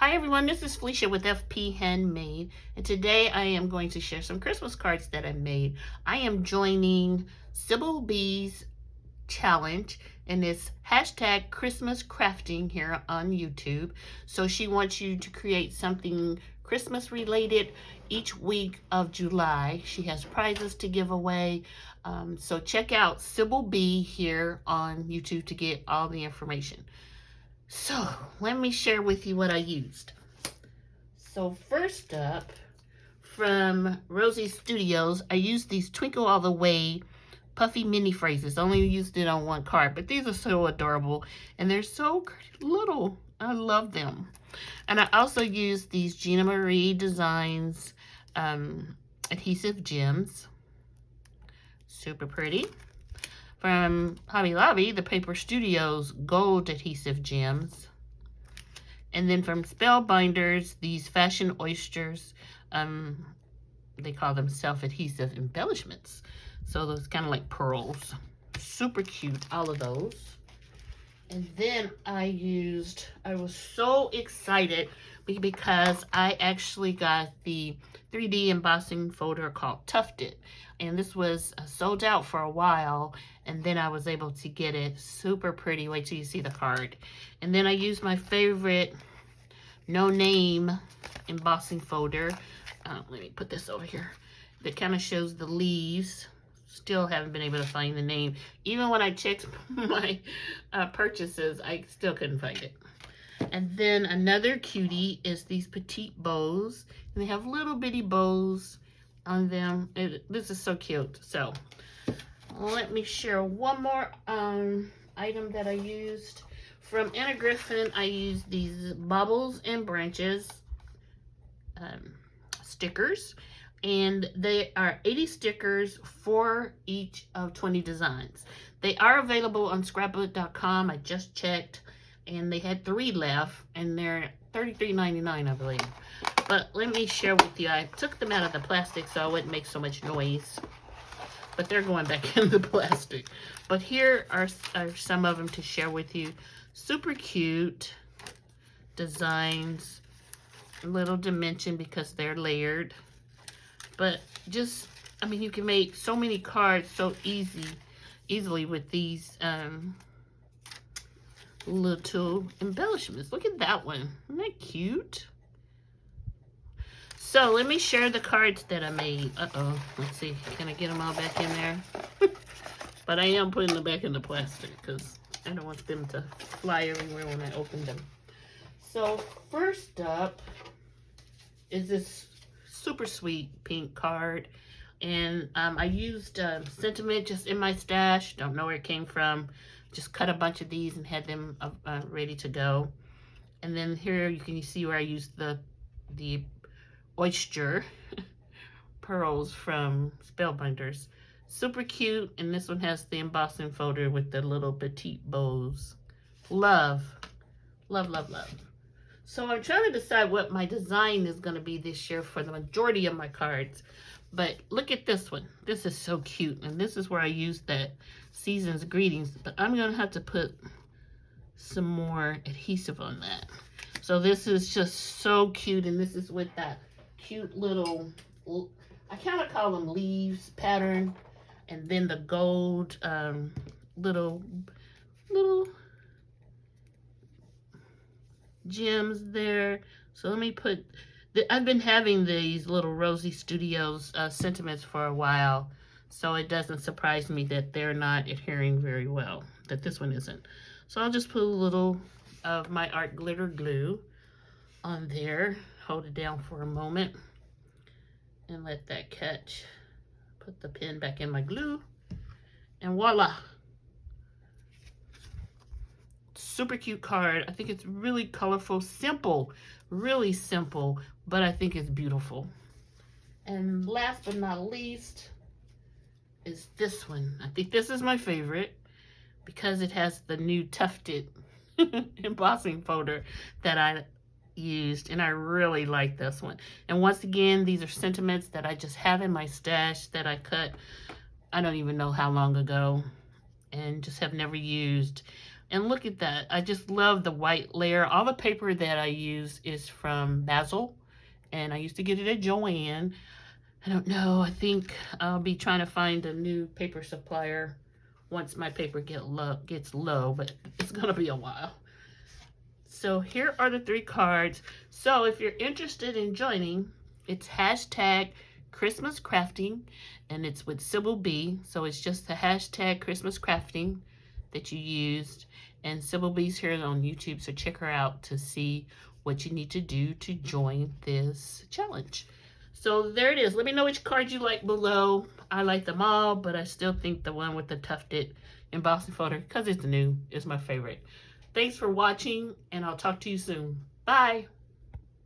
Hi everyone, this is Felicia with FP Handmade, and today I am going to share some Christmas cards that I made. I am joining Sybil B's challenge, and it's hashtag Christmas crafting here on YouTube. So she wants you to create something Christmas related each week of July. She has prizes to give away. So check out Sybil B here on YouTube to get all the information. So let me share with you what I used. So first up, from Rosie Studios, I used these Twinkle All the Way puffy mini phrases. I only used it on one card, but these are so adorable and they're so little. I love them. And I also used these Gina Marie Designs adhesive gems. Super pretty. From Hobby Lobby, the Paper Studios gold adhesive gems. And then from Spellbinders, these fashion oysters, they call them self-adhesive embellishments. So those kind of like pearls. Super cute, all of those. And then I was so excited because I actually got the 3D embossing folder called Tufted. And this was sold out for a while, and then I was able to get it. Super pretty. Wait till you see the card. And then I used my favorite no name embossing folder. Let me put this over here. That kind of shows the leaves. Still haven't been able to find the name. Even when I checked my purchases, I still couldn't find it. And then another cutie is these petite bows. And they have little bitty bows on them. This is so cute. So let me share one more item that I used. From Anna Griffin, I used these Bubbles and Branches stickers. And they are 80 stickers for each of 20 designs. They are available on scrapbook.com. I just checked, and they had 3 left, and they're $33.99, I believe. But let me share with you. I took them out of the plastic so I wouldn't make so much noise. But they're going back in the plastic. But here are some of them to share with you. Super cute designs. A little dimension because they're layered. But just, I mean, you can make so many cards so easily with these little embellishments. Look at that one. Isn't that cute? So let me share the cards that I made. Uh-oh. Let's see. Can I get them all back in there? But I am putting them back in the plastic because I don't want them to fly everywhere when I open them. So first up is this super sweet pink card. And I used sentiment just in my stash. Don't know where it came from. Just cut a bunch of these and had them ready to go. And then here you can see where I used the oyster pearls from Spellbinders. Super cute, and this one has the embossing folder with the little petite bows. Love, love, love, love. So I'm trying to decide what my design is going to be this year for the majority of my cards. But look at this one. This is so cute, and this is where I used that Season's Greetings. But I'm going to have to put some more adhesive on that. So this is just so cute, and this is with that cute little, I kind of call them leaves pattern, and then the gold little gems there. So let me put, I've been having these little Rosie Studios sentiments for a while, so it doesn't surprise me that they're not adhering very well, that this one isn't. So I'll just put a little of my art glitter glue on there, hold it down for a moment, and let that catch. Put the pen back in my glue, and voila. Super cute card. I think it's really colorful, simple, really simple, but I think it's beautiful. And last but not least is this one. I think this is my favorite because it has the new tufted embossing folder that I used, and I really like this one. And once again, these are sentiments that I just have in my stash that I cut, I don't even know how long ago, and just have never used. And look at that. I just love the white layer. All the paper that I use is from Basil, and I used to get it at Joann. I don't know. I think I'll be trying to find a new paper supplier once my paper gets low, but it's going to be a while. So here are the 3 cards. So if you're interested in joining, it's hashtag Christmas Crafting, and it's with Sybil B. So it's just the hashtag Christmas Crafting that you used. And Sybil B's here on YouTube, so check her out to see what you need to do to join this challenge. So there it is. Let me know which card you like below. I like them all, but I still think the one with the tufted embossing folder, because it's new, is my favorite. Thanks for watching, and I'll talk to you soon. Bye.